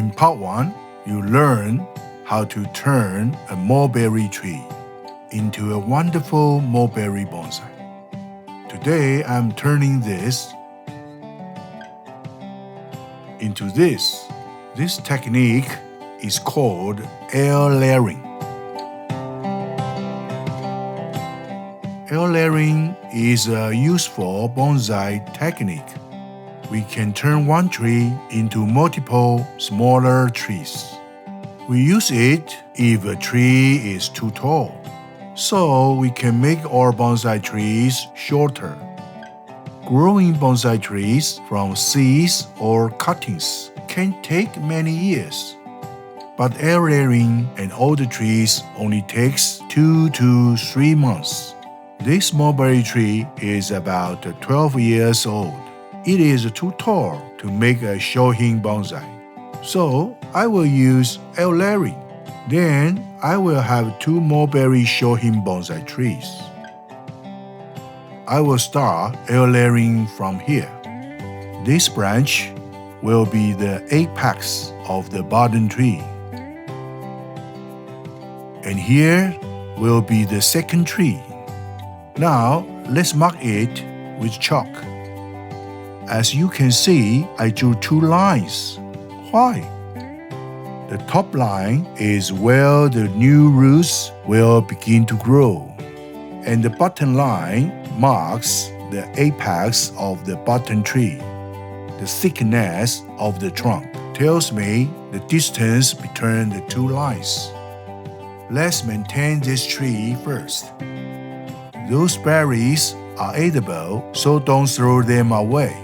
In part 1, you learn how to turn a mulberry tree into a wonderful mulberry bonsai. Today, I'm turning this into this. This technique is called air layering. Air layering is a useful bonsai technique. We can turn one tree into multiple smaller trees. We use it if a tree is too tall, so we can make our bonsai trees shorter. Growing bonsai trees from seeds or cuttings can take many years, but air layering an older trees only takes 2 to 3 months. This mulberry tree is about 12 years old. It is too tall to make a shohin bonsai, so I will use air layering. Then I will have 2 mulberry shohin bonsai trees. I will start air layering from here. This branch will be the apex of the bottom tree. And here will be the second tree. Now let's mark it with chalk. As you can see, I drew 2 lines. Why? The top line is where the new roots will begin to grow, and the bottom line marks the apex of the bottom tree. The thickness of the trunk tells me the distance between the 2 lines. Let's maintain this tree first. Those berries are edible, so don't throw them away.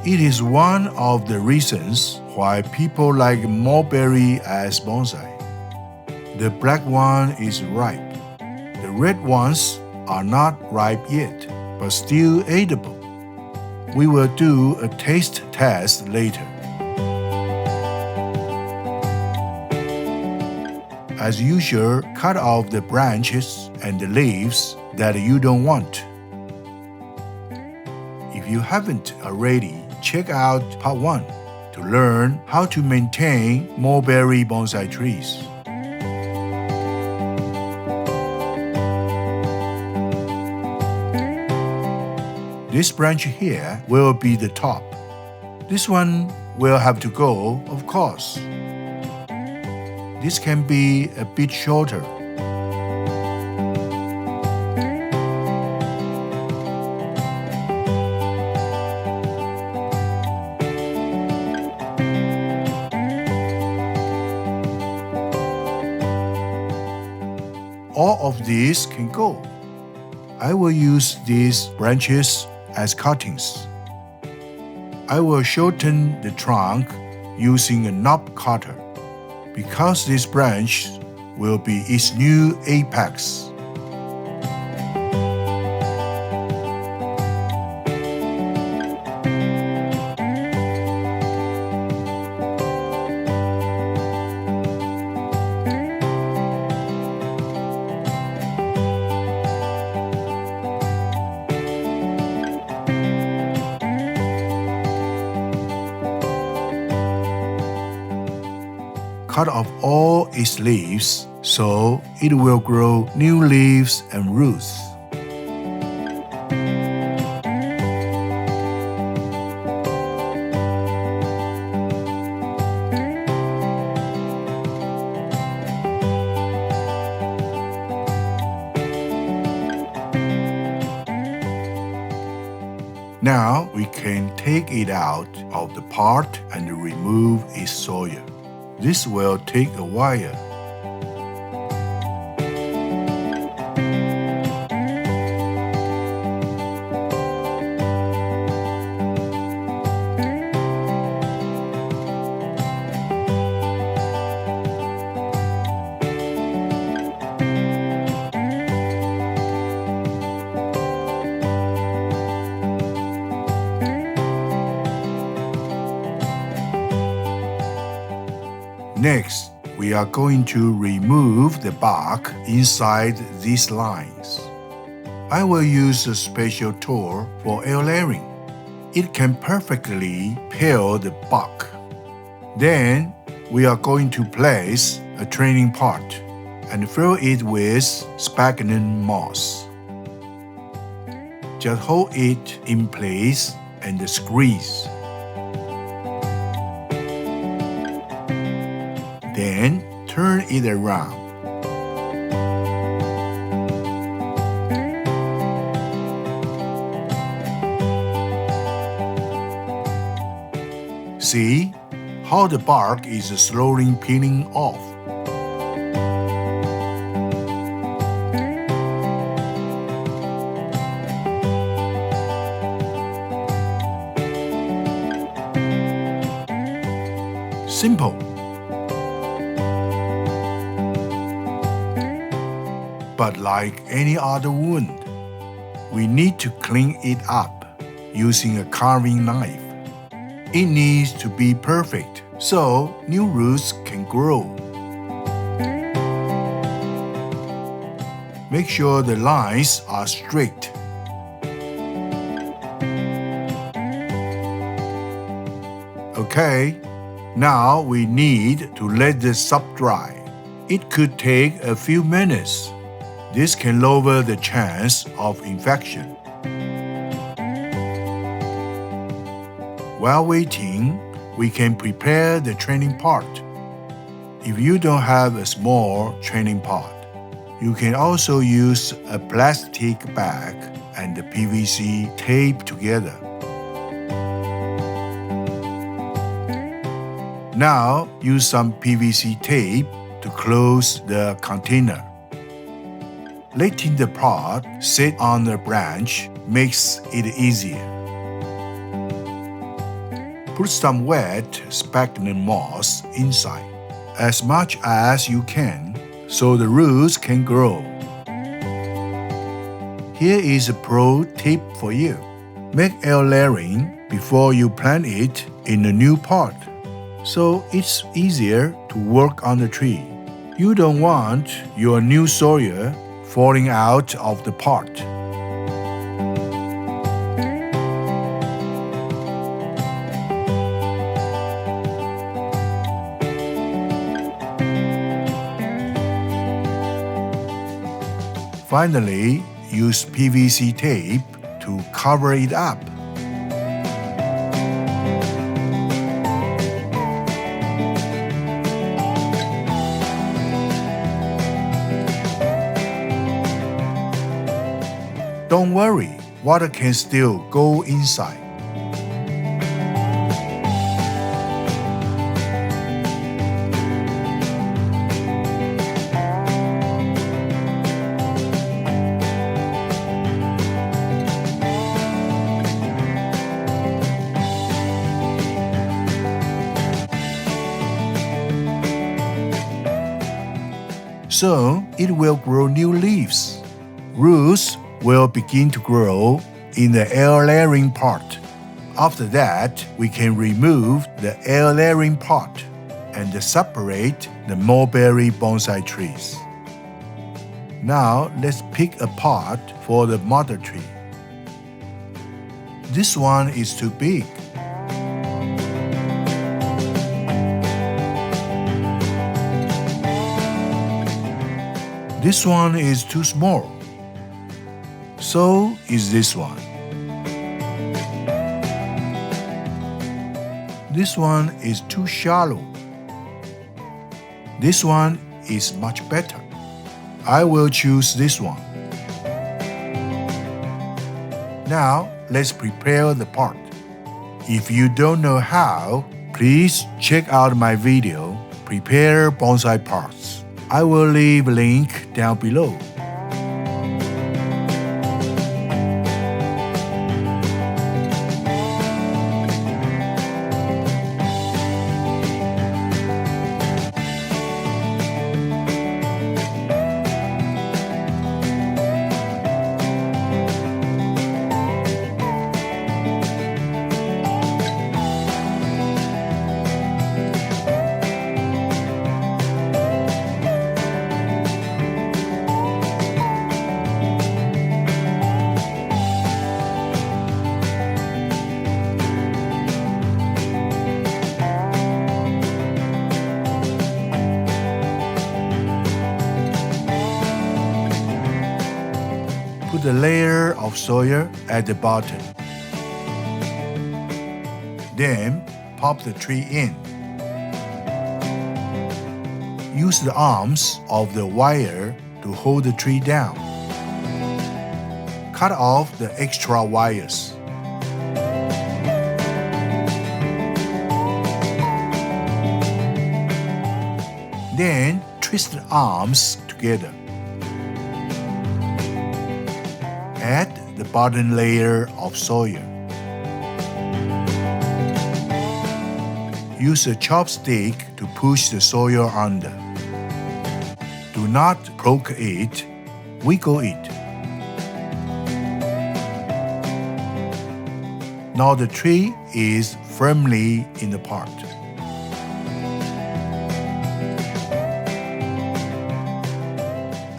It is one of the reasons why people like mulberry as bonsai. The black one is ripe. The red ones are not ripe yet, but still edible. We will do a taste test later. As usual, cut off the branches and the leaves that you don't want. If you haven't already, check out part 1 to learn how to maintain mulberry bonsai trees. This branch here will be the top. This one will have to go, of course. This can be a bit shorter. All of these can go. I will use these branches as cuttings. I will shorten the trunk using a knob cutter, because this branch will be its new apex. Cut off all its leaves so it will grow new leaves and roots. Now we can take it out of the pot and remove its soil. This will take a while. Next, we are going to remove the bark inside these lines. I will use a special tool for air layering. It can perfectly peel the bark. Then we are going to place a training pot and fill it with sphagnum moss. Just hold it in place and squeeze. Then turn it around. See how the bark is slowly peeling off. Simple. But like any other wound, we need to clean it up using a carving knife. It needs to be perfect so new roots can grow. Make sure the lines are straight. Okay, now we need to let the sap dry. It could take a few minutes. This can lower the chance of infection. While waiting, we can prepare the training pot. If you don't have a small training pot, you can also use a plastic bag and the PVC tape together. Now use some PVC tape to close the container. Letting the pot sit on the branch makes it easier. Put some wet sphagnum moss inside, as much as you can, so the roots can grow. Here is a pro tip for you. Make air layering before you plant it in a new pot, so it's easier to work on the tree. You don't want your new soil falling out of the pot. Finally, use PVC tape to cover it up. Don't worry, water can still go inside. Soon, it will grow new leaves. Roots will begin to grow in the air layering pot. After that, we can remove the air layering pot and separate the mulberry bonsai trees. Now, let's pick a pot for the mother tree. This one is too big. This one is too small. So is this one. This one is too shallow. This one is much better. I will choose this one. Now, let's prepare the pot. If you don't know how, please check out my video, Prepare Bonsai Pots. I will leave a link down below. put a layer of soil at the bottom. Then pop the tree in. Use the arms of the wire to hold the tree down. Cut off the extra wires. Then twist the arms together. Add the bottom layer of soil. Use a chopstick to push the soil under. Do not poke it, wiggle it. Now the tree is firmly in the pot.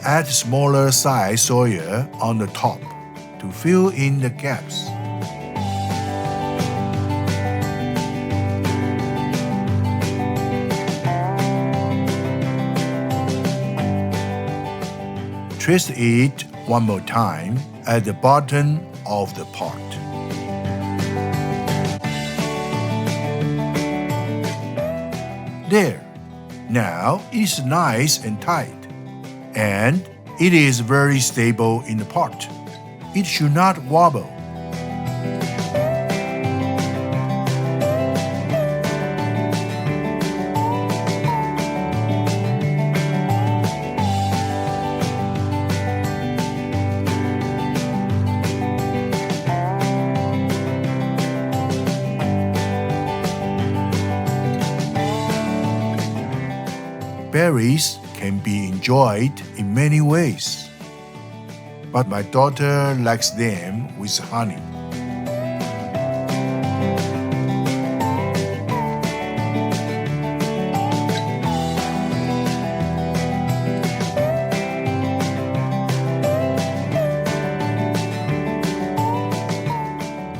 Add smaller size soil on the top to fill in the gaps. Twist it one more time at the bottom of the pot. There. Now it's nice and tight, and it is very stable in the pot. It should not wobble. Berries can be enjoyed in many ways, but my daughter likes them with honey.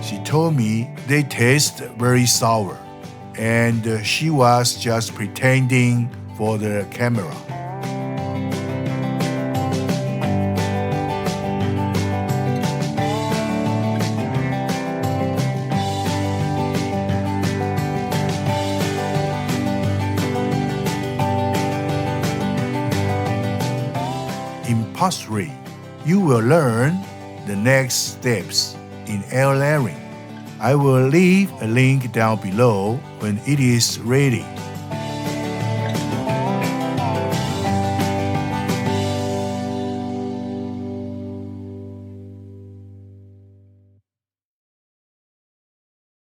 She told me they taste very sour, and she was just pretending for the camera. In part 3, you will learn the next steps in air layering. I will leave a link down below when it is ready.